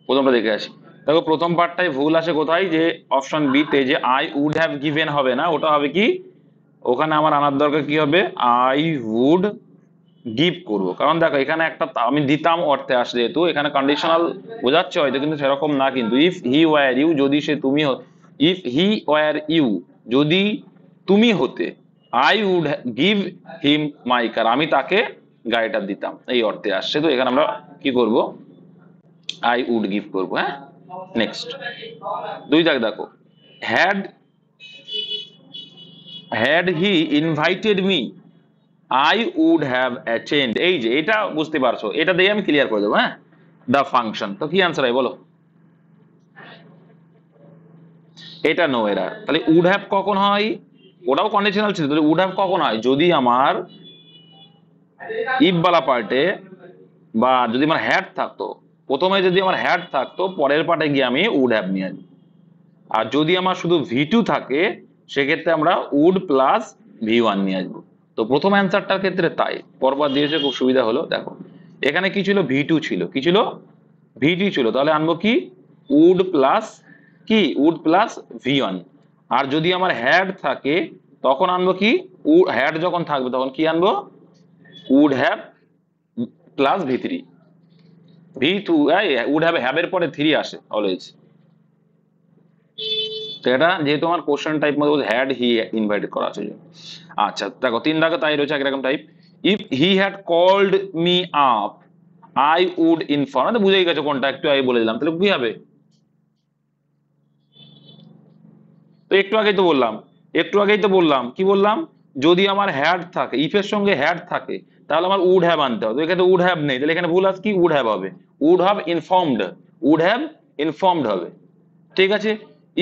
প্রথমটা দেখে আসি। দেখো প্রথম পার্টটাই ভুল আসে কোথায়, যে অপশন বি তে যে আই উড হ্যাভ গিভেন হবে না, ওটা হবে কি, ওখানে আমার আনার দরকার কি হবে, আই উড গিভ করব। কারণ দেখো এখানে একটা আমি দিতাম অর্থে আসে, যেহেতু এখানে কন্ডিশনাল বোঝাচ্ছে হয়তো, কিন্তু সেরকম না। কিন্তু ইফ হি ওয়ার ইউ, যদি সে তুমি, ইফ হি ওয়ার ইউ, যদি তুমি হতে, আই উড গিভ হিম মাই কার, আমি তাকে গাড়িটা দিতাম, এই অর্থে আসছে। তো এখানে আমরা কি করব, আই উড গিভ করব। হ্যাঁ, নেক্সট 2 দাগ দেখো, had had he invited me I would have attend. এই যে এটা বুঝতে পারছো, এটা দিয়ে আমি ক্লিয়ার করে দেবো। হ্যাঁ, দ্য ফাংশন। তো কি আনসার হয় বলো? এটা নো এরার। তাহলে উড হ্যাভ কখন হয়, ওটাও কন্ডিশনাল ছিল, তাহলে উড হ্যাভ কখন হয়, যদি আমার ইফ বালা পার্টে, বা যদি আমার হ্যাড থাকতো, প্রথমে যদি আমার হ্যাড থাকতো, পরের পার্টে গিয়ে আমি উড হ্যাভ নিয়ে আসবো। আর যদি আমার শুধু ভি2 থাকে, সেক্ষেত্রে আমরা উড প্লাস ভি1 নিয়ে আসবো। তো প্রথম অ্যান্সারটার ক্ষেত্রে তাই পরপর দিয়েছে, খুব সুবিধা হলো। দেখো এখানে কি ছিল, ভি2 ছিল, কি ছিল, ভি2 ছিল, তাহলে আনবো কি, উড প্লাস কি, উড প্লাস ভি1। আর যদি আমার হ্যাড থাকে, তখন আনবো কি, হ্যাড যখন থাকবে তখন কি আনবো, উড হ্যাভ প্লাস ভি3। ভি2 উড হ্যাভ, হ্যাভের পরে 3 আসে অলওয়েজ। তো এটা যেহেতু আমার কোশ্চেন টাইপ মধ্যে হ্যাড হি ইনভাইটেড করা আছে। আচ্ছা দেখো 3 দাগে তাই রয়েছে একরকম type, if he had called me up I would inform. বুঝেই গেছো কোনটা, একটু আগে বলে দিলাম। তাহলে কি হবে, তো একটু আগেই তো বললাম, কি বললাম, যদি আমার হ্যাড থাকে, ইফের সঙ্গে হ্যাড থাকে, তাহলে আমার উড হ্যাভ আনতে হবে। এখানে উড হ্যাভ নেই, তাহলে এখানে ভুল আছে, কি উড হ্যাভ হবে, would have informed, would have informed হবে। ঠিক আছে।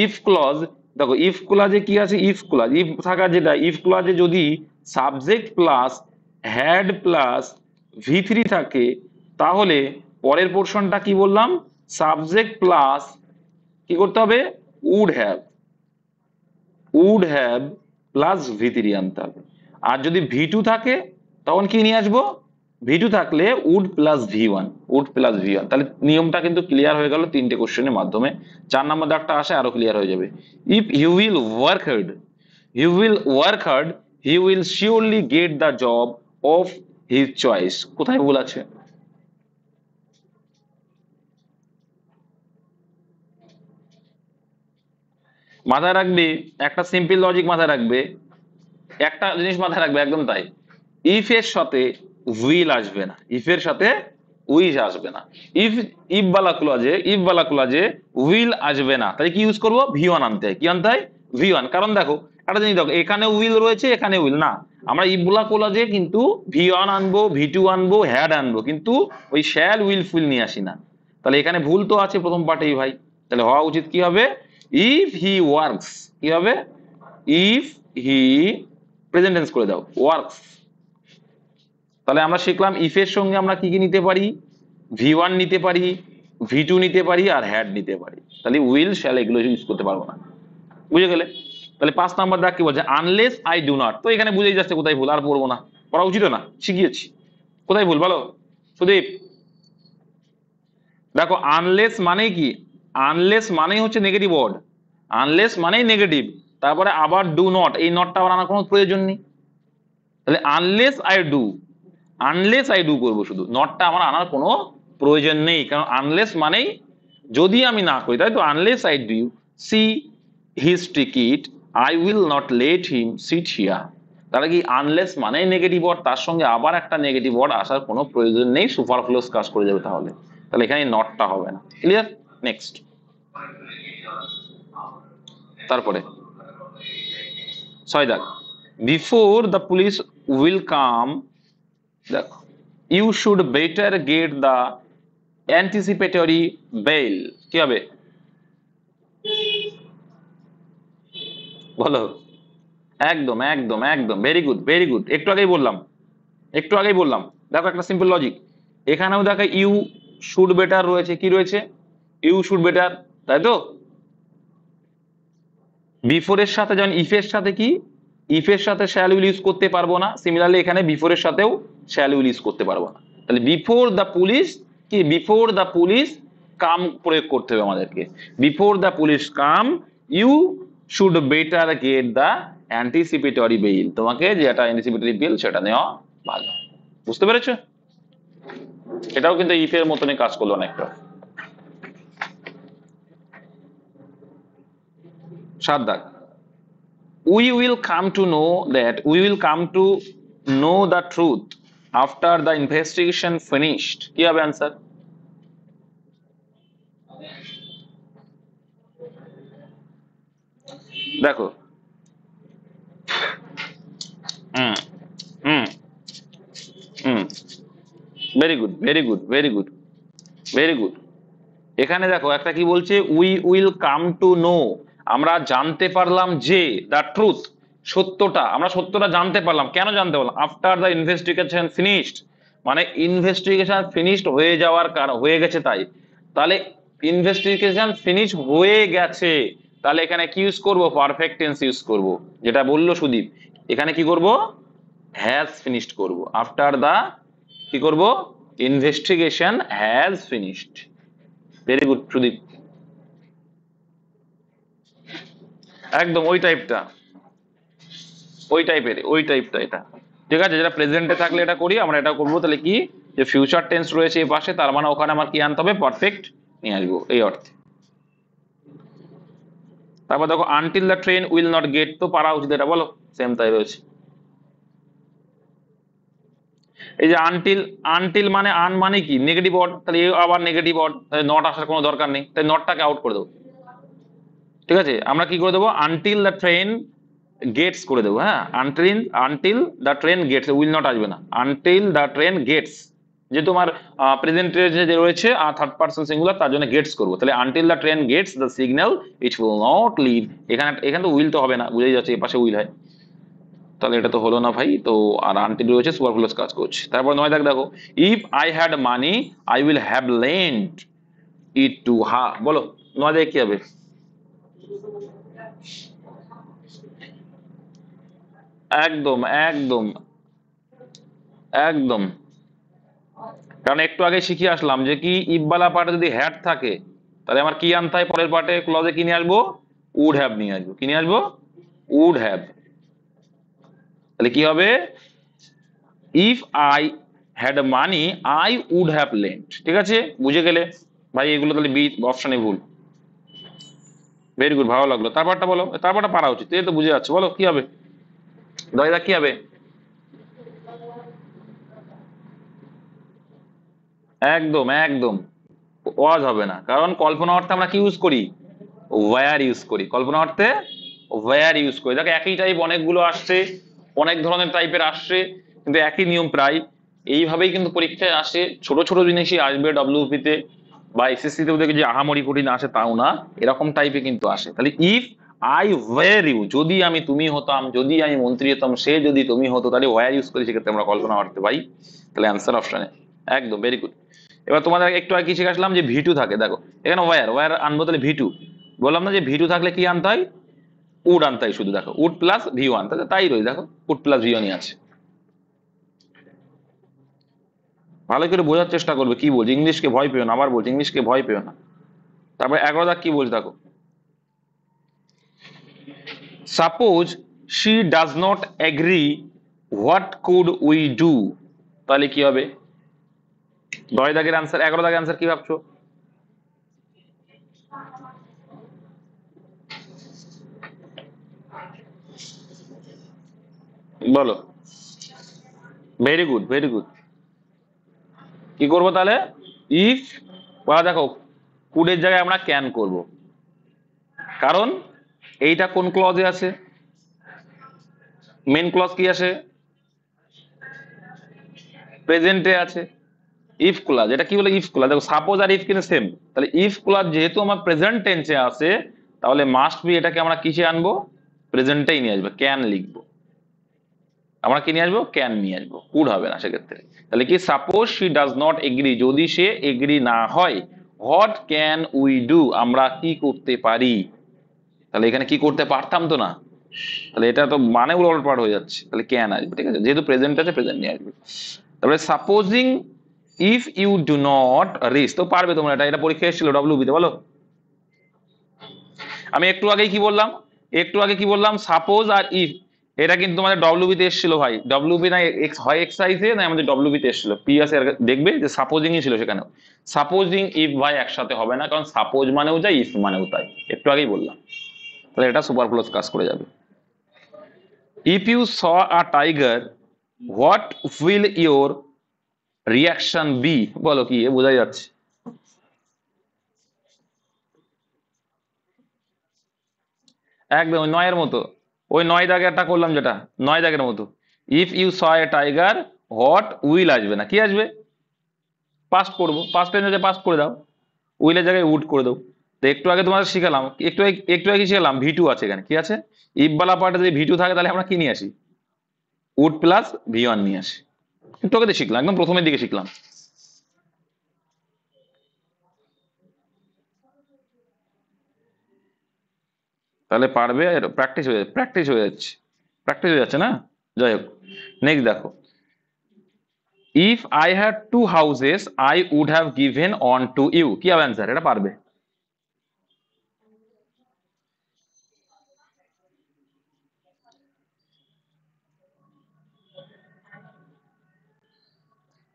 ইফ ক্লজ, দেখো ইফ ক্লজে কি আছে, ইফ ক্লজ, ইফ থাকা যেটা, ইফ ক্লজে যদি সাবজেক্ট প্লাস হ্যাড প্লাস ভি3 থাকে, তাহলে পরের পোর্শনটা কি বললাম, সাবজেক্ট প্লাস কি করতে হবে, would have, would have plus ভি3 আনতে হবে। আর যদি ভি2 থাকে, তখন কি নিয়ে আসবো, ভি2 থাকলে would plus V one, would plus V one. তাহলে নিয়মটা কিন্তু ক্লিয়ার হয়ে গেল 3টে কোশ্চেনের মাধ্যমে। 4 নম্বর দাগটা আসে, আরো ক্লিয়ার হয়ে যাবে। If you will work hard, he will work hard, he will surely get the job of his choice. কোথায় ভুল আছে, মাথায় রাখবে, একটা সিম্পল লজিক মাথায় রাখবে, একটা জিনিস মাথায় রাখবে, একদম তাই, ইফ এর সাথে উইল আসবে না, ইফ এর সাথে উইল আসবে না। ইফ ইফ বালা ক্লজে উইল আসবে না, তাহলে কি ইউজ করবো, ভি1 আনতে হয়। কি আনতে হয়, ভি1। কারণ দেখো একটা জিনিস দেখো, এখানে উইল রয়েছে, এখানে উইল না, আমরা ইফ বালা ক্লজে কিন্তু ভি1 আনবো, ভি2 আনবো, হ্যাড আনবো, কিন্তু ওই শ্যাল উইল ফুল নিয়ে আসি না। তাহলে এখানে ভুল তো আছে প্রথম পার্টেই ভাই। তাহলে হওয়া উচিত কি হবে, ইফ হি ওয়ার্কস, কি হবে, ইফ হি, প্রেজেন্ট টেন্স করে দাও, ওয়ার্কস। তাহলে আমরা শিখলাম ইফ এর সঙ্গে আমরা কি কি নিতে পারি, ভি1 নিতে পারি, ভি2 নিতে পারি, আর হ্যাড নিতে পারি। তাহলে উইল শ্যাল এগুলো ইউজ করতে পারবো না। বুঝে গেলে? তাহলে 5 নাম্বার দাগ কি বলছে, আনলেস আই ডু নট। তো এখানে বুঝেই যাচ্ছে কোথায় ভুল, আর পড়বো না, পড়া উচিত না, শিখিয়েছি। কোথায় ভুল বলো সুদীপ? দেখো আনলেস মানে কি, আনলেস মানেই হচ্ছে নেগেটিভ ওয়ার্ড, আনলেস মানেই নেগেটিভ, তারপরে আবার ডু নট, এই নটটা আবার আনার কোনো প্রয়োজন নেই। তাহলে আনলেস আই ডু করবো, শুধু নটটা আমার আনার কোনো প্রয়োজন নেই, কারণ আনলেস মানেই যদি আমি না করি, তাই তো, unless I do C his ticket I will not let him sit here. তাহলে কি আনলেস মানেই নেগেটিভ ওয়ার্ড, তার সঙ্গে আবার একটা নেগেটিভ ওয়ার্ড আসার কোনো প্রয়োজন নেই, সুপারফ্লুয়াস কাজ করে যাবে। তাহলে তাহলে এখানে নটটা হবে না। ক্লিয়ার? নেক্সট, তারপরে 6 দাগ, before the police will come, দেখো you should better get the anticipatory bail. কি হবে বলো? একদম একদম একদম, ভেরি গুড ভেরি গুড। একটু আগেই বললাম, দেখো একটা সিম্পল লজিক, এখানেও দেখো ইউ শুড বেটার রয়েছে, কি রয়েছে, ইউ শুড বেটার, তাই তো। বিফোর এর সাথে যেমন ইফের সাথে কি, ইফের সাথে শ্যাল উইল ইউজ করতে পারবো না, সিমিলারলি এখানে বিফোর এর সাথেও শ্যাল উইল ইউজ করতে পারবো না। তাহলে বিফোর দ্য পুলিশ কি, বিফোর দ্য পুলিশ কাম প্রয়োগ করতে হবে আমাদেরকে। Before the police come you should better get the anticipatory bail, তোমাকে যেটা অ্যান্টিসিপেটরি বেল সেটা নেওয়া ভালো। বুঝতে পেরেছো? এটাও কিন্তু ইফ এর মতনই কাজ করলো অনেকটা। 7 দাগ, we will come to know the truth after the investigation finished, কি হবে आंसर? দেখো hmm hmm hmm very good very good very good very good. এখানে দেখো একটা কি বলছে, we will come to know, আমরা জানতে পারলাম যে, দ্য ট্রুথ, সত্যটা, আমরা সত্যটা জানতে পারলাম। কেন জানতে পারলাম? আফটার দ্য ইনভেস্টিগেশন ফিনিশড, মানে ইনভেস্টিগেশন ফিনিশড হয়ে যাওয়ার কারণ, হয়ে গেছে তাই। তাহলে ইনভেস্টিগেশন ফিনিশ হয়ে গেছে, তাহলে এখানে কি ইউজ করব? পারফেক্ট টেন্স ইউজ করব, যেটা বললো সুদীপ। এখানে কি করব? হ্যাজ ফিনিশড করব। আফটার দা কি করব? Investigation has finished. Very good Sudip, একদম ওই টাইপটা, ওই টাইপটা এটা। ঠিক আছে, যেটা প্রেজেন্টে থাকলে এটা করি, আমরা এটা করবো। তাহলে কি, যে ফিউচার টেন্স রয়েছে এই পাশে, তার মানে ওখানে আমার কি আনতে হবে? পারফেক্ট নিয়ে আসবো এই অর্থে। তারপর দেখো until the train will not get, তো পারা উচিত এটা, বলো? সেম তাই রয়েছে। এই যে আনটিল, আনটিল মানে আন মানে কি? নেগেটিভ ওয়ার্ড, তাহলে আবার নেগেটিভ ওয়ার্ড, নট আসার কোনো দরকার নেই, তাই নটটাকে আউট করে দেবো। ঠিক আছে, আমরা কি করে দেবো? আনটিল দ্য ট্রেন গেটস করে দেবো। হ্যাঁ, until the train gets, will not আসবে না, আনটিল দ্য ট্রেন গেটস, যে তোমার প্রেজেন্ট যে রয়েছে আর থার্ড পারসন সিঙ্গুলার, তার জন্য গেটস করবো। তাহলে until the train gets the signal it will not leave, এখানে তো উইল তো হবে না, বুঝেই যাচ্ছে, এ পাশে উইল হয়, তাহলে এটা তো হলো না ভাই। তো আর আনটিল রয়েছে, সুপারফ্লুয়াস কাজ করছে। তারপর 9 দাগ দেখো, if I had money I will have lent it to হা, বলো 9 দাগে কি হবে? একদম একদম একদম, কারণ একটু আগে শিখে আসলাম যে কি, ইফবালা পার্টে যদি হ্যাড থাকে তাহলে আমার কি আনতে হয়? পরের পার্টে ক্লজে কি নিয়ে আসবো? উড হ্যাভ নিয়ে আসবো। কি নিয়ে আসবো? Would have. তাহলে কি হবে? If I had money I would have lent. ঠিক আছে, বুঝে গেলে ভাই এগুলো, তাহলে বি অপশনে ভুল। ভেরি গুড, ভালো লাগলো। তারপরটা বলো, তারপরটা পারা উচিত, এই তো বুঝে যাচ্ছে, বলো কি হবে? দয়দা কি হবে? একদম একদম, ওয়াজ হবে না, কারণ কল্পনা অর্থে আমরা কি ইউজ করি? ওয়্যার ইউজ করি, কল্পনা অর্থে ওয়্যার ইউজ করি। দেখো একই টাইপ অনেকগুলো আসছে, অনেক ধরনের টাইপের আসছে, কিন্তু একই নিয়ম প্রায়। এইভাবেই কিন্তু পরীক্ষায় আসে, ছোট ছোট জিনিসই আসবে ডব্লিউপি তে বা এসএসসি তেও দেখে যে আহামরি কঠিন আসে তাও না, এরকম টাইপে কিন্তু আসে। তাহলে ইফ আই ওয়্যার ইউ, যদি আমি তুমি হতাম, যদি আমি মন্ত্রী হতাম, সে যদি তুমি হতো, তাহলে ওয়্যার ইউজ করি, সেক্ষেত্রে আমরা কল্পনা করতে পাই। তাহলে অ্যান্সার অপশনে একদম ভেরি গুড। এবার তোমাদের একটু আগে কি শিখালাম যে ভি টু থাকে, দেখো এখানে ওয়্যার ওয়্যার আনবো, তাহলে ভি টু বললাম না যে ভি টু থাকলে কি আনতে হয়? উড আনতে হয় শুধু, দেখো উড প্লাস ভি ওয়ান, তাই রয়েছে, দেখো উড প্লাস ভি ওয়ানই আছে। ভালো করে বোঝার চেষ্টা করবে কি বলছি, ইংলিশকে ভয় পেও না, আবার বলছি ইংলিশকে ভয় পেও না। তারপরে 11 দাগ কি বলছে দেখো, suppose she does not agree what could we do, তাহলে কি হবে? 10 দাগের আনসার, 11 দাগের আনসার কি ভাবছো? বলো। Very good very good. কি করবো তাহলে? ইফ, বা দেখো কুডের জায়গায় আমরা ক্যান করব, কারণ এইটা কোন ক্লজে আছে? মেন ক্লজ কি আছে? প্রেজেন্টে আছে, ইফ ক্লজ। এটা কি বলে? If clause. দেখো সাপোজ আর ইফ কিন্তু সেম, তাহলে ইফ ক্লজ যেহেতু আমার প্রেজেন্ট টেন্সে আছে, তাহলে মাস্ট বি এটাকে আমরা কিসে আনবো? প্রেজেন্টেই নিয়ে আসবো, ক্যান লিখবো। আমরা কি নিয়ে আসবো? ক্যান নিয়ে আসবো, কুড হবে না সেক্ষেত্রে। তাহলে কি, suppose she does not agree, যদি সে এগ্রি না হয়, হোয়াট ক্যান উই ডু, আমরা কি করতে পারি? তাহলে এখানে কি করতে পারতাম তো না, তাহলে এটা তো মানে উলটপালট হয়ে যাচ্ছে, তাহলে ক্যান আসবে। ঠিক আছে, যেহেতু প্রেজেন্ট আছে প্রেজেন্ট নিয়ে আসবে। তারপরে supposing if you do not reach, তো পারবে তোমরা, এটা পরীক্ষা এসেছিল ডব্লিউবি তে, বলো। আমি একটু আগেই কি বললাম, সাপোজ আর ইফ, এটা কিন্তু তোমাদের ডব্লিউবি তে এসেছিল ভাই। ডব্লিউবি না হয় এক্সারসাইজে না আমাদের ডব্লিউবি তে এসেছিল, পিএস এর দেখবে যে সাপোজিংই ছিল সেখানেও। সাপোজিং ইফ ভাই একসাথে হবে না, কারণ সাপোজ মানেও যাই, ইফ মানেও তাই, একটু আগেই বললাম। তাহলে এটা সুপারফ্লুয়াস কাজ করে যাবে। If you saw a tiger, what will your reaction be, বলো কি বোঝাই যাচ্ছে। একদম ওই নয়ের মতো, ওই 9 দাগেরটা করলাম যেটা, 9 দাগের মতো। If you saw a tiger, what will আসবে না, কি আসবে? পাস্ট করবো, পাস্ট টেন্স আছে, পাস্ট করে দাও, উইলের জায়গায় উড করে দাও। তো একটু আগে তোমাদের শিখালাম, একটু আগে শিখালাম ভি টু আছে এখানে, কি আছে? ইফ বালা পার্টে যদি ভি টু থাকে তাহলে আমরা কি নিয়ে আসি? উড প্লাস ভি ওয়ান নিয়ে আসি। একটু আগে তো শিখলাম, একদম প্রথমের দিকে শিখলাম। তাহলে পারবে, প্র্যাকটিস হয়ে যাচ্ছে না? যাই হোক, নেক্সট দেখো, if I had two houses I would have given one to you, কি হবে অ্যান্সার? এটা পারবে।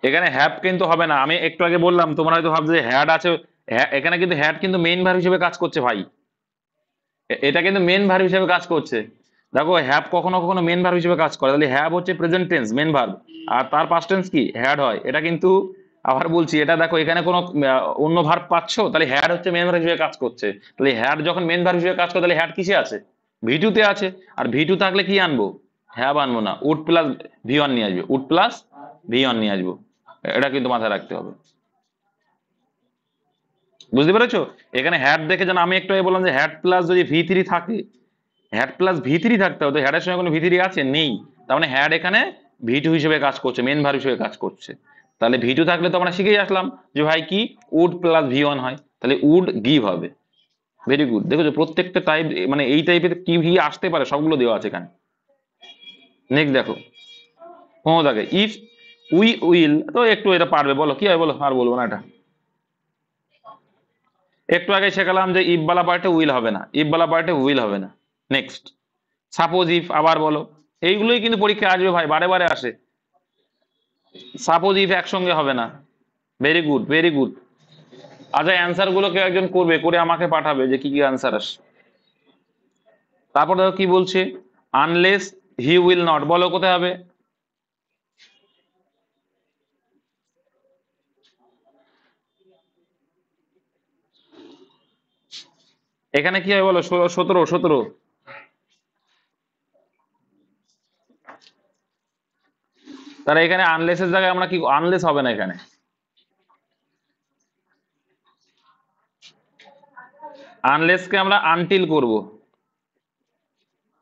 এখানে হ্যাভ কিন্তু হবে না, আমি একটু আগে বললাম, তোমরা হয়তো ভাবছো যে হ্যাড আছে, এখানে কিন্তু হ্যাড কিন্তু মেইন ভার্ব হিসেবে কাজ করছে ভাই, এটা কিন্তু মেন ভার্ব হিসেবে কাজ করছে। দেখো হ্যাভ কখনো কখনো মেন ভার্ব হিসেবে কাজ করে, তাহলে হ্যাভ হচ্ছে প্রেজেন্ট টেন্স মেন ভার্ব, আর তার পাস্ট টেন্স কি হ্যাড হয়। এটা কিন্তু আবার বলছি, এটা দেখো এখানে কোনো অন্য ভার্ব পাচ্ছ, তাহলে হ্যাড হচ্ছে মেন ভার্ব হিসেবে কাজ করছে। তাহলে হ্যাড যখন মেন ভার্ব হিসেবে কাজ করে, তাহলে হ্যাড কিসে আছে? ভিটুতে আছে। আর ভিটু থাকলে কি আনবো? হ্যাভ আনবো না, উড প্লাস ভি ওয়ান নিয়ে আসবো, উড প্লাস ভি ওয়ান নিয়ে আসবো। এটা কিন্তু মাথায় রাখতে হবে, বুঝতে পেরেছো? এখানে হ্যাড দেখে যেন আমি একটু আগে বললাম যে হ্যাড প্লাস যদি ভি থ্রি থাকে, হ্যাড প্লাস ভি থ্রি থাকতে হবে, তো হ্যাডের সঙ্গে কোনো ভি থ্রি আছে? নেই। তার মানে হ্যাড এখানে ভি টু হিসেবে কাজ করছে, মেন ভার্ব হিসেবে কাজ করছে। তাহলে ভি টু থাকলে তো আমরা শিখেই আসলাম যে ভাই কি উড প্লাস ভি ওয়ান হয়, তাহলে উড গিভ হবে। ভেরি গুড, দেখেছো প্রত্যেকটা টাইপ, মানে এই টাইপের কি ভি আসতে পারে সবগুলো দেওয়া আছে এখানে। নেক্সট দেখো, পনেরো থাকে, ইফ উই উইল, তো একটু এটা পারবে, বলো কি হয় বলো, আর বলবো না এটা। একটু আগে শেখালাম যে ইফ বালা পার্টে উইল হবে না, ইফ বালা পার্টে উইল হবে না। নেক্সট সাপোজ ইফ, আবার বলো। এইগুলোই কিন্তু পরীক্ষায় আসবে ভাই, বারে বারে আসে। সাপোজ ইফ একসঙ্গে হবে না। Very good, very good. আচ্ছা অ্যান্সার গুলো কেউ একজন করবে, করে আমাকে পাঠাবে যে কি কি অ্যান্সার আসে। তারপর দেখো কি বলছে, আনলেস হি উইল নট, বলো কোথায় হবে? এখানে কি হবে বলো? 17 তাহলে এখানে আনলেস এর জায়গায় আমরা কি, আনলেস হবে না এখানে, আনলেসকে আমরা আনটিল করব,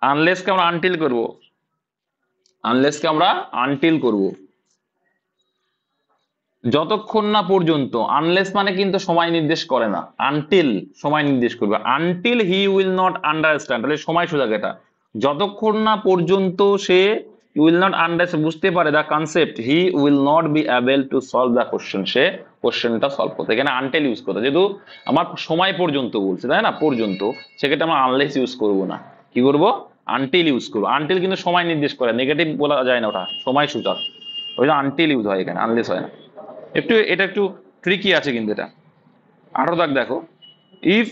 আনলেসকে আমরা আনটিল করব, আনলেসকে আমরা আনটিল করব, যতক্ষণ না পর্যন্ত। আনলেস মানে কিন্তু সময় নির্দেশ করে না, আনটিল সময় নির্দেশ করবে, until he will not understand, তাহলে সময় সোজা এটা, যতক্ষণ না পর্যন্ত সে উইল নট আন্ডারস্ট্যান্ড বুঝতে পারে the concept, he will not be able to solve the question, সে কোশ্চেনটা সলভ করতে। এখানে আনটিল ইউজ করতে, যেহেতু আমার সময় পর্যন্ত বলছে তাই না, পর্যন্ত, সেক্ষেত্রে আমরা আনলেস ইউজ করব না, কি করব? আনটিল ইউজ করবো। আনটিল কিন্তু সময় নির্দেশ করে, নেগেটিভ বলা যায় না, ওটা সময় সূচক, ওই জন্য আনটিল ইউজ হয় এখানে, আনলেস হয় না। একটু এটা একটু ট্রিকি আছে কিন্তু এটা। 18 দাগ দেখো, if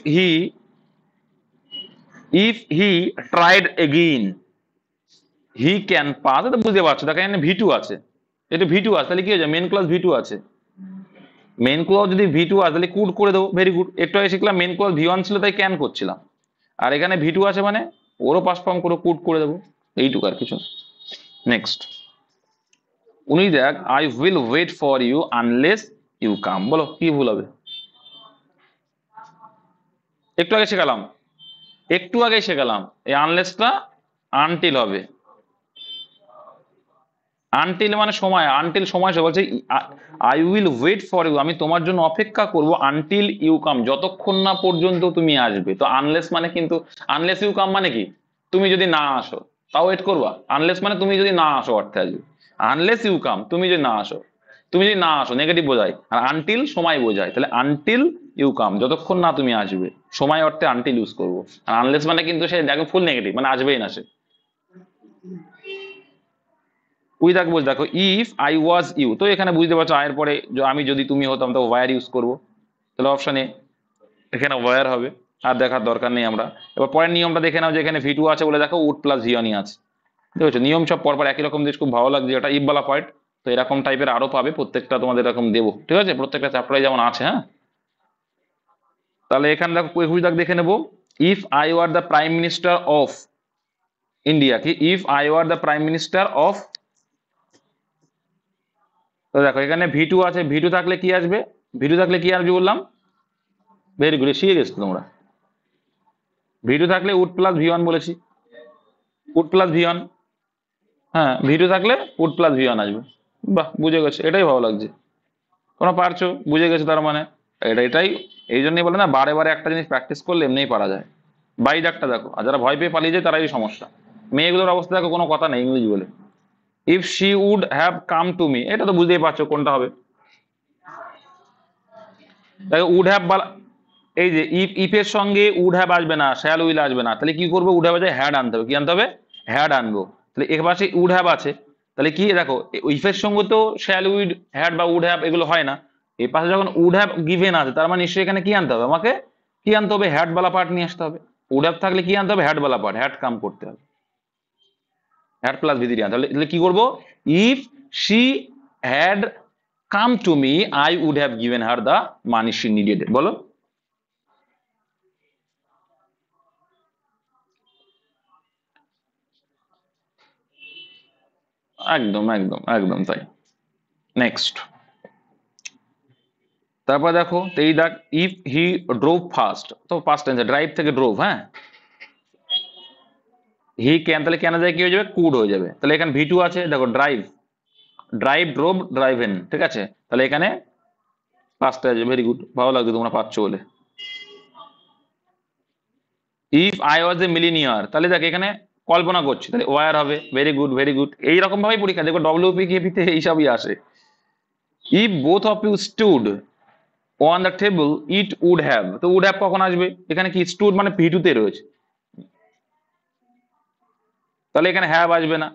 he tried again he can pass, এটা বুঝতে পারছো, দেখো এখানে ভি টু আছে, এটা ভি টু আছে, তাহলে কি হয়েছে? মেন ক্লজ ভি টু আছে, মেন ক্লজ যদি ভি টু আছে তাহলে কুড করে দেবো। ভেরি গুড, একটু আগে শিখলাম মেন ক্লজ ভি ওয়ান ছিল তাই ক্যান করছিলাম, আর এখানে ভি টু আছে মানে ওরও পাস ফর্ম করে কুড করে দেবো, এইটুকু আর কিছু। নেক্সট, উনি দেখ, I will wait for you unless you come, বলো কি ভুল হবে? একটু আগে শেখালাম, একটু আগে শেখালাম এই আনলেসটা আনটিল হবে, আনটিল মানে সময়, আনটিল সময় সে বলছে I will wait for you, আমি তোমার জন্য অপেক্ষা করব, আনটিল ইউ কাম, যতক্ষণ না পর্যন্ত তুমি আসবে। তো আনলেস মানে কিন্তু, আনলেস ইউ কাম মানে কি? তুমি যদি না আসো তাও ওয়েট করবা, আনলেস মানে তুমি যদি না আসো অর্থে আসবে, আনলেস ইউ কাম তুমি যদি না আসো। তুমি যদি না আসো নেগেটিভ বোঝায়, আর আনটিল সময় বোঝায়, তাহলে আনটিল ইউ কাম, যতক্ষণ না তুমি আসবে, সময় অর্থে আনটিল ইউজ করবো। আর আনলেস মানে কিন্তু সে দেখো ফুল নেগেটিভ, মানে আসবেই না সে। উইদাক বলছে দেখো ইফ আই ওয়াজ ইউ, তো এখানে বুঝতে পারছো আয়ের পরে আমি যদি তুমি হতাম তো ওয়ার ইউজ করবো, তাহলে অপশন এ এখানে ওয়ার হবে, আর দেখার দরকার নেই আমরা। এবার পরের নিয়মটা দেখে নাও, যে এখানে ভি টু আছে বলে দেখো উড প্লাস ভিওনি আছে, দেখছো নিয়ম সব পরপর একই রকম দেশ, খুব ভালো লাগছে এটা ইফ বলা পয়েন্ট। তো এরকম টাইপের আরো পাবে, প্রত্যেকটা তোমাদের এরকম দেবো, ঠিক আছে, প্রত্যেকটা চ্যাপ্টারে যেমন আছে। হ্যাঁ, তাহলে এখানে দেখো একুশ দাগ দেখে নেবো, if I were the prime minister of India, কি if I were the prime minister of, তো দেখো এখানে ভি টু আছে, ভি টু থাকলে কি আসবে, ভি টু থাকলে কি আসবে বললাম, ভেরি গুড, শিখে গেছো তোমরা। ভি টু থাকলে উড প্লাস ভি ওয়ান বলেছি, উড প্লাস ভি ওয়ান, হ্যাঁ ভি টু থাকলে উড প্লাস ভি ওয়ান আসবে। বাহ, বুঝে গেছো, এটাই ভালো লাগছে, তোমরা পারছো, বুঝে গেছো তার মানে। এটাই এই জন্যই বলে না, বারে বারে একটা জিনিস প্র্যাকটিস করলে এমনিই পারা যায়। বাই দাগটা দেখো, আর যারা ভয় পেয়ে পালিয়ে যায় তারাই সমস্যা। মেয়েগুলোর অবস্থা দেখো, কোনো কথা নেই ইংলিশ বলে। If she would have come to me, এটা তো বুঝতেই পারছো কোনটা হবে। দেখো উড হ্যাভ, এই যে ইফ এর সঙ্গে উড হ্যাভ আসবে না, শ্যাল উইল আসবে না, তাহলে কি করবো, উড হ্যাভ আছে হ্যাড আনতে হবে, কি আনতে হবে, হ্যাড আনবো। তাহলে এর পাশে উড হ্যাভ আছে, তাহলে কি দেখো ইফের সঙ্গে তো শ্যাল উইড হ্যাড বা উড হ্যাভ এগুলো হয় না, এই পাশে যখন উড হ্যাভ গিভেন আছে তার মানে নিশ্চয়ই এখানে কি আনতে হবে, আমাকে কি আনতে হবে, হ্যাড বালা পার্ট নিয়ে আসতে হবে। উড হ্যাভ থাকলে কি আনতে হবে, had Bala part, had come করতে হবে, হ্যাড প্লাস ভিদিরি আনতে হবে। তাহলে কি করবো, if she had come to me I would have given her the money she needed, বলো। একদম একদম একদম তাই। নেক্সট, তারপর দেখো এই দেখ, ইফ হি ড্রোভ ফাস্ট, তো ফাস্ট টেন্স ড্রাইভ থেকে ড্রোভ, হ্যাঁ হি ক্যান, তাহলে কেন যায় কি হয়ে যাবে, কুড হয়ে যাবে। তাহলে এখানে ভি টু আছে দেখো, ড্রাইভ, ড্রাইভ ড্রোভ ড্রাইভেন, ঠিক আছে, তাহলে এখানে পাঁচটা আছে, ভেরি গুড, ভালো লাগবে তোমরা পাচ্ছ বলে। If I was A millionaire, তাহলে দেখ এখানে কল্পনা করছি, তাহলে ওয়ার হবে, ভেরি গুড ভেরি গুড, এইরকম ভাবেই পরীক্ষা দেখো ডব্লিউপি কেপিতে এইসবই আসে। If both of you stood on the table it would have, তো উড হ্যাভ কখন আসবে, এখানে কি স্টুড মানে ভি টু তে রয়েছে, তাহলে এখানে হ্যাভ আসবে না,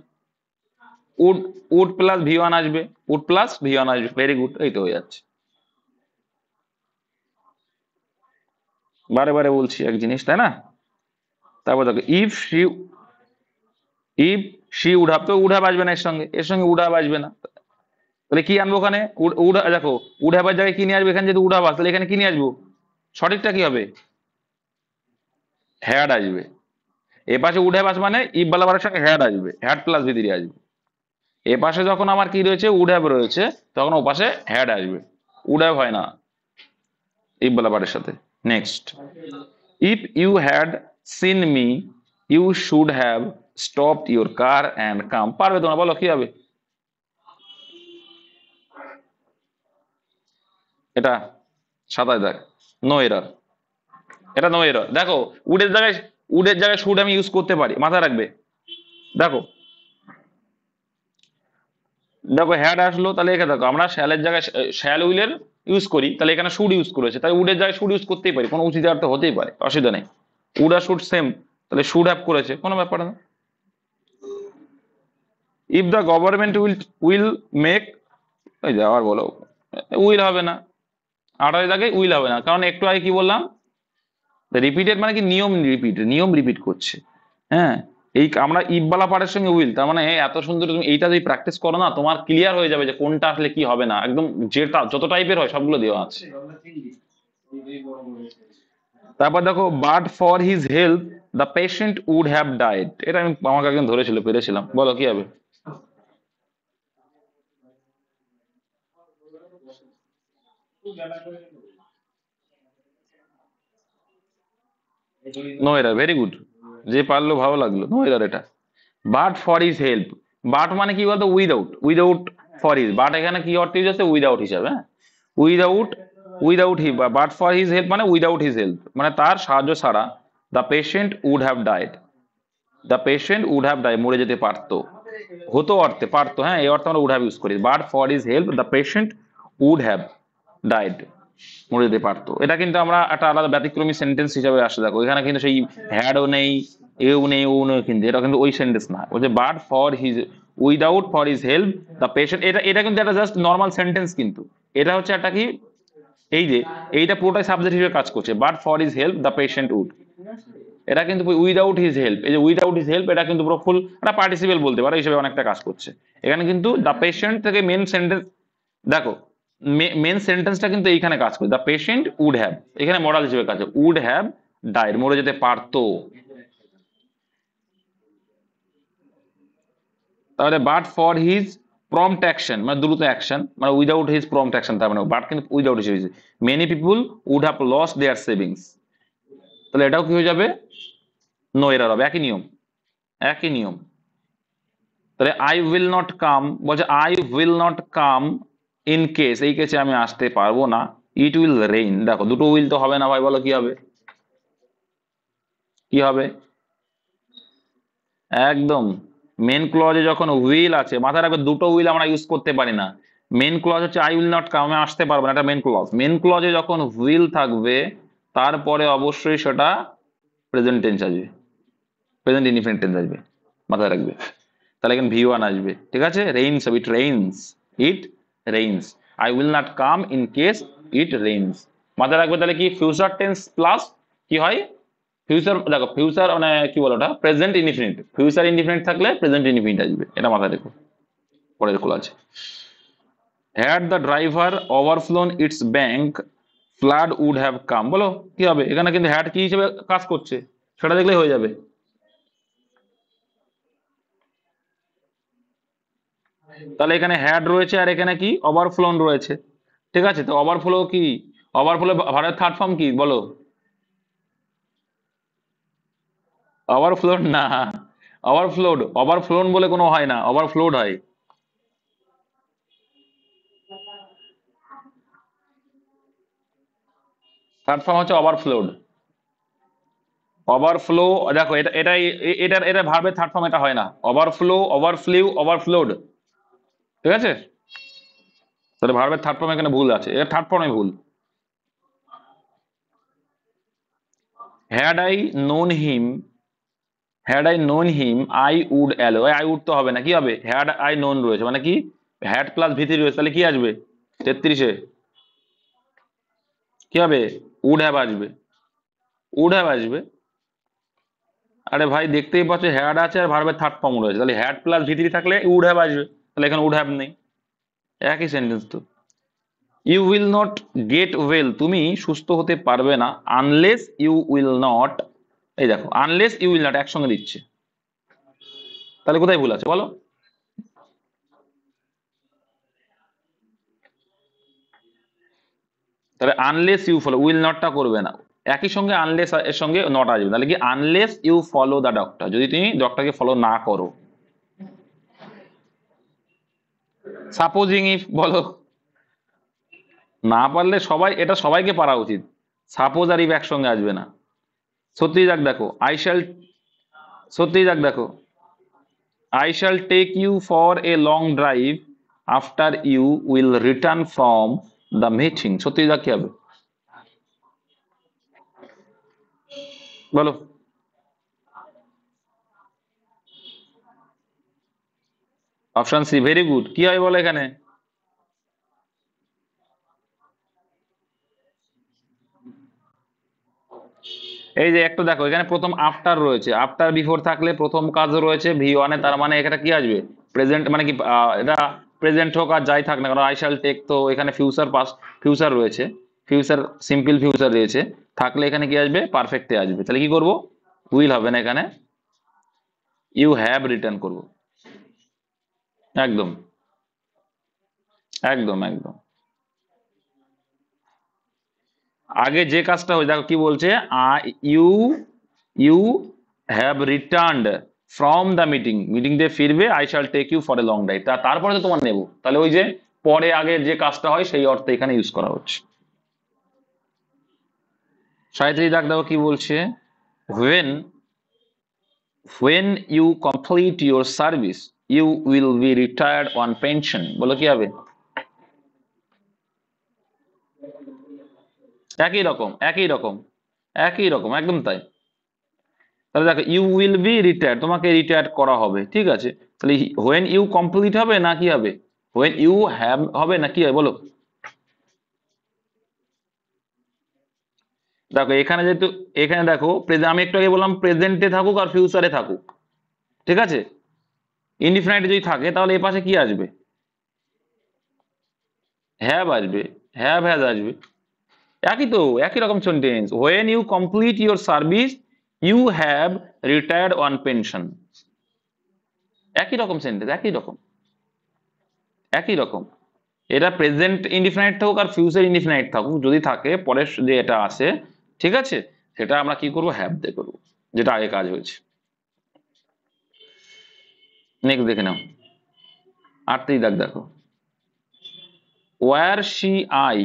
would, would plus V one আসবে, উড প্লাস ভি ওয়ান আসবে, ভেরি গুড, এই তো হয়ে যাচ্ছে। বারে বারে বলছি এক জিনিস, তাই না। তারপর দেখো ইফ শি উড হ্যাভ, তো উড হ্যাভ আসবে না, এর সঙ্গে উড হ্যাভ আসবে না, তাহলে কি আনবো ওখানে, উড, দেখো উড হ্যাভ এর জায়গায় কি নিয়ে আসবে, এখানে যদি উড হ্যাভ আসে তাহলে এখানে কি নিয়ে আসবো, সঠিকটা কি হবে, হ্যাড আসবে। এ পাশে উড হ্যাভ আসবে মানে ইফ বালাবারের সঙ্গে হ্যাড আসবে, হ্যাড প্লাস ভিতরে আসবে। এ পাশে যখন আমার কি রয়েছে, উড হ্যাভ রয়েছে, তখন ও পাশে হ্যাড আসবে, উড হ্যাভ হয় না ইফ বালাবারের সাথে। Next, if you had seen me you should have stopped your car and come, পারবে তোমরা, বলো কি হবে এটা, 27 দেখ, নো এরর, এটা নো এরর। দেখো উডের জায়গায় শুড আমি ইউজ করতে পারি, মাথায় রাখবে। দেখো দেখো হ্যাড আসলো, তাহলে এখানে দেখো আমরা শ্যালের জায়গায় শ্যাল উইলের ইউজ করি, তাহলে এখানে শুড ইউজ করেছে, তাই উডের জায়গায় শুড ইউজ করতেই পারি, কোনো উচিত অর্থ হতেই পারে, অসুবিধা নেই। উড আর শুড সেম, তাহলে শুড হ্যাভ করেছে, কোনো ব্যাপার না। If the government will make, ওই যে আবার বলো, উইল হবে না, 28 জায়গায় উইল হবে না, কারণ একটু আগে কি বললাম, রিপিটেড মানে কি, নিয়ম রিপিট করছে। হ্যাঁ, এই আমরা ইফ বালা পার্টের সঙ্গে উইল, তার মানে এত সুন্দর, তুমি এইটা যদি প্র্যাকটিস করো না, তোমার ক্লিয়ার হয়ে যাবে যে কোনটা আসলে কি হবে না, একদম যেটা যত টাইপের হয় সবগুলো দেওয়া আছে। তারপর দেখো, but for his health the patient would have died, এটা আমি আমাকে একদম ধরেছিল, পেরেছিলাম, বলো কি হবে, নো এরার, ভেরি গুড, যে পারলো ভালো লাগলো, নো এরার এটা। But for his help, but মানে কি বলতো, without, without for his, but এখানে কি অর্থ ইউজ আছে, উইদাউট হিসাবে, হ্যাঁ without, without he, but for his help মানে উইদাউট হিজ হেল্প, মানে তার সাহায্য ছাড়া the patient would have died, the patient would have died, মরে যেতে পারতো। হতো অর্থে পারতো, হ্যাঁ এই অর্থে আমরা উড হ্যাভ ইউজ করি, but for his help the patient would have died, মরে যেতে পারতো। এটা কিন্তু আমরা একটা আলাদা ব্যতিক্রমী সেন্টেন্স হিসাবে আসে, দেখো এখানে কিন্তু সেই হ্যাডও নেই, এও নেই, ও নেই, কিন্তু এটা কিন্তু ওই সেন্টেন্স না, ওই যে but for his, without for his help the patient, এটা এটা কিন্তু একটা জাস্ট নর্মাল সেন্টেন্স, কিন্তু এটা হচ্ছে একটা কি, এই যে এইটা পুরোটাই সাবজেক্ট হিসেবে কাজ করছে, but for his help the patient would, এটা কিন্তু উইদাউট হিজ হেল্প, এই যে উইদাউট হিজ হেল্প এটা কিন্তু পুরো ফুল একটা পার্টিসিপেল বলতে পারো হিসেবে অনেকটা কাজ করছে। এখানে কিন্তু দ্য পেশেন্ট থেকে মেন সেন্টেন্স, দেখো মেন সেন্টেন্সটা কিন্তু এইখানে কাজ করে, দ্য পেশেন্ট উড হ্যাভ, এখানে মডাল হিসেবে কাজ, উড হ্যাভ ডাইড, মরে যেতে পারতো। তাহলে but for his prompt action মানে দ্রুত অ্যাকশন, মানে উইদাউট হিজ প্রম্পট অ্যাকশন, তার মানে বাট কিন্তু without his, many people would have lost their savings, তাহলে এটাও কি হয়ে যাবে, নো এরার হবে, একই নিয়ম, একই নিয়ম। তাহলে আই উইল নট কাম, বলছে I will not come in case, এই কেসে আমি আসতে পারবো না, ইট উইল রেইন, দেখো দুটো উইল তো হবে না ভাই, বলো কি হবে, কি হবে, একদম মেন ক্লজে যখন উইল আছে, মাথায় রাখবে দুটো উইল আমরা ইউজ করতে পারি না, মেন ক্লজ হচ্ছে আই উইল নট কাম, আমি আসতে পারবো না, এটা মেন ক্লজ, মেন ক্লজে যখন উইল থাকবে তারপরে অবশ্যই সেটা প্রেজেন্ট টেন্স আসবে, প্রেজেন্ট ইনডিফিনিট টেন্স আসবে, মাথায় রাখবে। তাহলে এখানে ভি1 আসবে, ঠিক আছে, rains, it rains, it rains, I will not come in case it rains, মাথায় রাখবে। তাহলে কি ফিউচার টেন্স প্লাস কি হয়, ফিউচার, দেখো ফিউচার মানে কি বলো ওটা, প্রেজেন্ট ইনডিফিনিট, ফিউচার ইনডিফিনিট থাকলে প্রেজেন্ট ইনডিফিনিট আসবে, এটা মাথায় রেখো, পরের খোলা আছে। Had the driver overflown its bank flood would have come, বলো কি হবে, এখানে কিন্তু হ্যাড কি হিসেবে কাজ করছে সেটা দেখলেই হয়ে যাবে। তাহলে এখানে হ্যাড রয়েছে আর এখানে কি ওভারফ্লোন রয়েছে, ঠিক আছে, তো ওভারফ্লো কি, ওভারফ্লো ভার্বের থার্ড ফর্ম কি বলো, ওভারফ্লোড না, ওভারফ্লোড, ওভারফ্লোন বলে কোনো হয় না, ওভারফ্লোড হয়, থার্ড ফর্ম হচ্ছে ওভারফ্লোড, ওভারফ্লো, দেখো এটা এটা এটা এটা ভার্বের থার্ড ফর্ম, এটা হয় না, ওভারফ্লো, ওভারফ্লিউ, ওভারফ্লোড, ঠিক আছে, তাহলে ভার্বের থার্ড ফর্ম এখানে ভুল আছে, এটা থার্ড ফর্মে ভুল। Had I known him, had I known him I would allow, I would তো হবে না, কি হবে, হ্যাড আই নোন রয়েছে মানে কি, হ্যাড প্লাস ভিত্তি রয়েছে, তাহলে কি আসবে 33-এ, কি হবে, উড হ্যাভ আসবে, উড হ্যাভ আসবে। আরে ভাই দেখতেই পাচ্ছ হ্যাড আছে আর ভার্বের থার্ড ফর্ম রয়েছে, তাহলে হ্যাড প্লাস ভিত্তি থাকলে উড হ্যাভ আসবে, তাহলে এখানে উড হ্যাভ নেই, একই সেন্টেন্স তো। You will not get well, তুমি সুস্থ হতে পারবে না, আনলেস ইউ উইল নট, এই দেখো আনলেস ইউ উইল নট একসঙ্গে দিচ্ছে, তাহলে কোথায় ভুল আছে বলো, তাহলে আনলেস ইউ ফলো, উইল নটটা করবে না, একই সঙ্গে আনলেস এর সঙ্গে নট আসবে, তাহলে কি unless you follow the doctor, যদি তুমি ডক্টরকে ফলো না করো। সাপোজিং ইফ, বলো, না পারলে সবাই, এটা সবাইকে পারা উচিত, সাপোজ আর ইফ একসঙ্গে আসবে না। সত্যি যাক দেখো আই শ্যাল, সত্যি যাক দেখো, I shall take you for a long drive after you will return from the meeting, সত্যি যাক কি হবে বলো, অপশন সি, ভেরি গুড, কি হয় বলো এখানে, এই যে একটা দেখো এখানে প্রথম আফটার রয়েছে, আফটার বিফোর থাকলে প্রথম কাজ রয়েছে ভি1 এ, তার মানে এখানে কি আসবে প্রেজেন্ট, মানে কি এটা প্রেজেন্ট হোক আর যাই থাক না কারণ আই শ্যাল টেক, তো এখানে ফিউচার পাস্ট ফিউচার রয়েছে, ফিউচার সিম্পল ফিউচার রয়েছে, থাকলে এখানে কি আসবে পারফেক্টে আসবে, তাহলে কি করব, উইল হবে না, এখানে ইউ হ্যাভ রিটার্ন করব, একদম, একদম একদম। আগে যে কাজটা হয়ে, দেখো কি বলছে, you you have returned from the meeting, meeting দিয়ে ফিরবে, I shall take you for a long drive, তারপরে তো তোমার নেবো, তাহলে ওই যে পরে আগে যে কাজটা হয় সেই অর্থে এখানে ইউজ করা হচ্ছে। 37 দাগ দেখো কি বলছে, when when you complete your service you will be retired on pension, বলো কি হবে? একই রকম একই রকম একই রকম, একদম তাই। তাহলে দেখো ইউ উইল বি রিটায়ার্ড, তোমাকে রিটায়ার্ড করা হবে, ঠিক আছে। তাহলে হোয়েন ইউ কমপ্লিট হবে না কি হবে? হোয়েন ইউ হ্যাভ হবে না কি হবে বলো? দেখো এখানে যেহেতু, এখানে দেখো আমি একটু আগে বললাম প্রেজেন্টে থাকুক আর ফিউচারে থাকুক, ঠিক আছে। ইনডিফিনাইট যদি থাকে তাহলে এ পাশে কি আসবে? হ্যাভ আসবে, হ্যাভ হ্যাজ আসবে। একই তো, একই রকম sentence. When you complete your service you have retired on pension, একই রকম সেন্টেন্স, একই রকম একই রকম। এটা প্রেজেন্ট ইনডিফিনাইট থাকুক আর ফিউচার ইনডিফিনাইট থাকুক, যদি থাকে পরের যে এটা আসে, ঠিক আছে, সেটা আমরা কি করবো? হ্যাভ দিয়ে করবো, যেটা আগে কাজ হয়েছে। নেক্সট দেখে নাও, 8 দাগ দেখো, ওয়ার শি আই,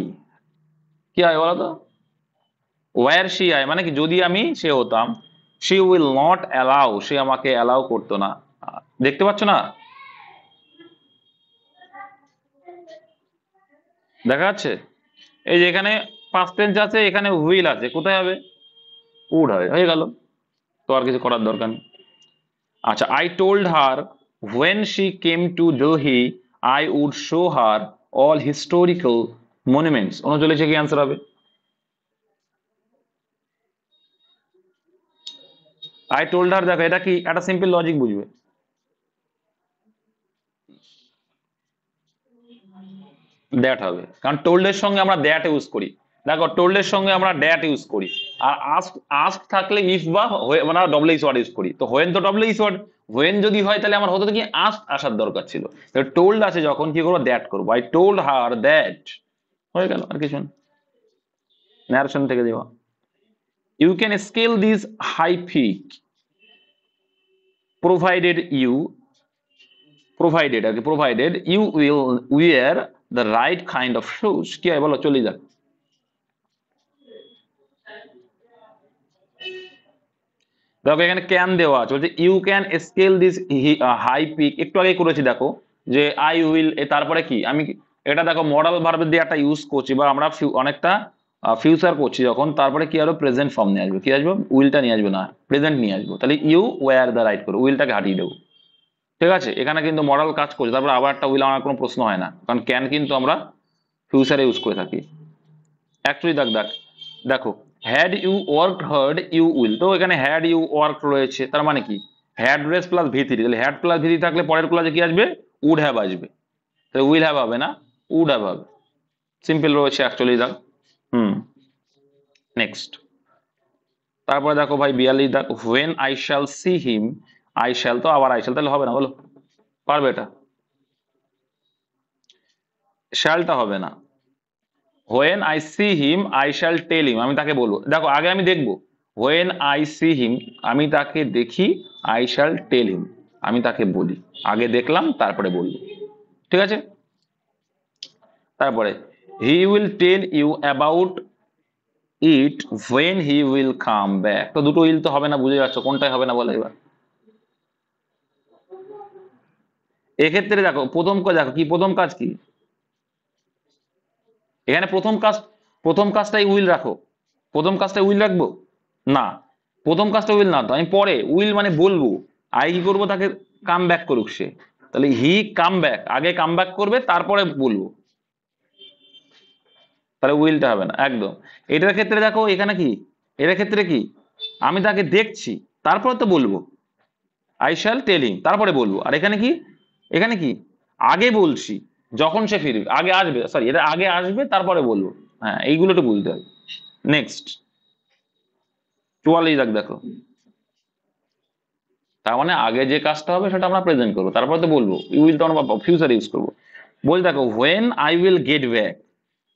কি হয় বলো তো? ওয়ার শি আই মানে কি, যদি আমি সে হতাম, শি উইল নট অ্যালাউ, সে আমাকে অ্যালাউ করতো না। দেখতে পাচ্ছ না? দেখা যাচ্ছে? এই যে এখানে পাস্ট টেন্স আছে, এখানে উইল আছে, কোথায় হবে? উড হবে, হয়ে গেল, তো আর কিছু করার দরকার নেই। আচ্ছা, I told her when she came to Delhi I would show her all historical monuments, 39 কি অ্যান্সার হবে? আই টোল্ড হার, দেখো এটা কি একটা সিম্পল লজিক বুঝবে। দ্যাট হবে, কারণ টোল্ডের সঙ্গে আমরা দ্যাট ইউজ করি। দেখো টোল্ডের সঙ্গে আমরা দ্যাট ইউজ করি, আর আস্ক, আস্ক থাকলে ইফ বা মানে ডবল এইচ ওয়ার্ড ইউজ করি। তো হোয়েন তো ডবল এইচ ওয়ার্ড, হোয়েন যদি হয় তাহলে আমার হতো কি আস্ক আসার দরকার ছিল। টোল্ড আছে যখন, কি করবো? দ্যাট করবো। আই টোল্ড হার দ্যাট, হয়ে গেল, আর কিছু না, ন্যারেশন থেকে দেওয়া। You can scale this high peak provided you, provided আর কি, provided you will wear the right kind of shoes, কি হয় বলো? চলে যাক, দেখো এখানে ক্যান দেওয়া আছে, বলছে you can scale this high peak, একটু আগে করেছি দেখো, যে আই উইল, তারপরে কি আমি এটা দেখো মডাল ভার্ব দিয়ে একটা ইউজ করছি, বা আমরা অনেকটা ফিউচার করছি যখন, তারপরে কি আরো প্রেজেন্ট ফর্ম নিয়ে আসবো, কি আসবো? উইলটা নিয়ে আসবো না, প্রেজেন্ট নিয়ে আসবো। তাহলে ইউ ওয়্যার দ্য রাইট করবো, উইলটাকে হারিয়ে দেবো, ঠিক আছে। এখানে কিন্তু মডাল কাজ করছে, তারপর আবার একটা উইল আমার কোনো প্রশ্ন হয় না, কারণ ক্যান কিন্তু আমরা ফিউচারে ইউজ করে থাকি। অ্যাকচুয়ালি দেখ দেখ দেখো, had you work hard you will, তো এখানে হ্যাড ইউ ওয়ার্ক রয়েছে, তার মানে কি হ্যাড রেস প্লাস ভি থ্রি, তাহলে হ্যাড প্লাস ভি থ্রি থাকলে পরের ক্লাসে কি আসবে? উড হ্যাভ আসবে, তাহলে উইল হ্যাভ হবে না, উড হ্যাভ হবে। সিম্পল রয়েছে অ্যাকচুয়ালি দেখ। হুম, নেক্সট, তারপরে দেখো ভাই 42 দেখ, when I shall C him, I shall তো আবার আই শ্যাল, তাহলে হবে না বলো? পারবে এটা? শ্যালটা হবে না। When I see him I shall tell him, আমি তাকে বলবো, দেখো আগে আমি দেখবো, হোয়েন আই সি হিম আমি তাকে দেখি, আই শ্যাল টেল হিম আমি তাকে বলি, আগে দেখলাম তারপরে বলবো, ঠিক আছে। তারপরে he will tell you about it when he will come back, তো দুটো উইল তো হবে না, বুঝে যাচ্ছ কোনটাই হবে না বলো এবার। এক্ষেত্রে দেখো প্রথম কাজ, দেখো কি প্রথম কাজ কি, এখানে প্রথম কাজ, প্রথম কাজটাই উইল রাখো, প্রথম কাজটা উইল রাখবো না, প্রথম কাজটা উইল না, তো আমি পরে উইল মানে বলবো, আগে কি করবো? তাকে কাম ব্যাক করুক সে, তাহলে হি কাম ব্যাক, আগে কাম ব্যাক করবে তারপরে বলবো, তাহলে উইলটা হবে না একদম। এটার ক্ষেত্রে দেখো এখানে কি, এটার ক্ষেত্রে কি, আমি তাকে দেখছি তারপরে তো বলবো, আই শ্যাল টেল হিম তারপরে বলবো, আর এখানে কি, এখানে কি আগে বলছি, যখন সে ফিরবে আগে আসবে, সরি এটা আগে আসবে তারপরে বলবো। হ্যাঁ, এইগুলো একটু বুঝতে হবে। নেক্সট 44 দাগ দেখো, তার মানে আগে যে কাজটা হবে সেটা আমরা প্রেজেন্ট করবো, তারপরে তো বলবো, উইল তো আমরা ফিউচার ইউজ করবো। বল দেখো, when I will get back,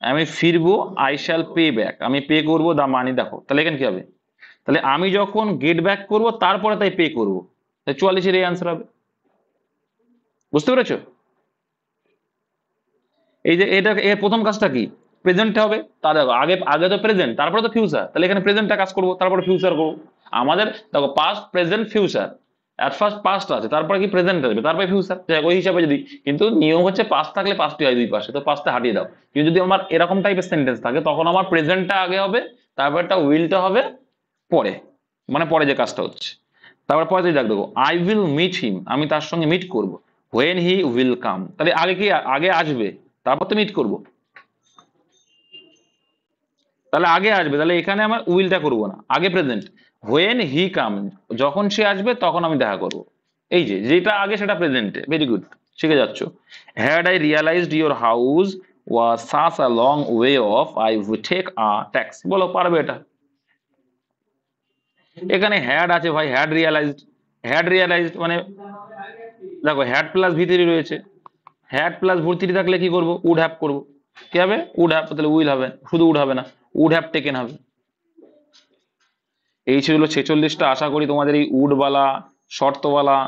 আমি ফিরবো, আই শ্যাল পে ব্যাক আমি পে করবো দা মানি, দেখো তাহলে এখানে কি হবে? তাহলে আমি যখন গেট ব্যাক করবো তারপরে তাই পে করবো, তাই 44 এই আনসার হবে, বুঝতে পেরেছো? এই যে এটা এর প্রথম কাজটা কি, প্রেজেন্ট হবে, তা দেখো আগে, আগে তো প্রেজেন্ট তারপরে তো ফিউচার, তাহলে এখানে প্রেজেন্টটা কাজ করবো তারপরে ফিউচার করবো। আমাদের দেখো past present future, at first past আছে, তারপরে কি প্রেজেন্ট আসবে, তারপরে ফিউচার, ওই হিসাবে যদি, কিন্তু নিয়ম হচ্ছে পাস্ট থাকলে পাস্টই হয় দুই পাশে, তো পাস্টে হাঁটিয়ে দাও। কিন্তু যদি আমার এরকম টাইপের সেন্টেন্স থাকে তখন আমার প্রেজেন্টটা আগে হবে, তারপরটা উইলটা হবে পরে, মানে পরে যে কাজটা হচ্ছে। তারপর পরে দেখ দেখো, আই উইল মিট হিম, আমি তার সঙ্গে মিট করব। হোয়েন হি উইল কাম, তাহলে আগে কি, আগে আসবে তারপর তো মিট করব, তাহলে আগে আসবে, তাহলে এখানে আমার উইলটা করব না, আগে প্রেজেন্ট। হোয়েন হি কাম, যখন সে আসবে তখন আমি দেখা করব। এই যে যেটা আগে সেটা প্রেজেন্টে, ভেরি গুড, শিখে যাচ্ছ। Had I realized your house was such a long way off, I would take a taxi, বলো পারবে এটা? এখানে হ্যাড আছে ভাই, হ্যাড রিয়ালাইজড মানে দেখো হ্যাড প্লাস ভি3 রয়েছে, হ্যাড প্লাস ভি3 থাকলে কি করব, উড হ্যাভ করব। কি হবে, উড হ্যাভ, তাহলে উইল হবে, শুধু উড হবে না, উড হ্যাভ টেকেন হবে। এই ছিল 46টা। আশা করি তোমাদের এই উডওয়ালা, শর্তওয়ালা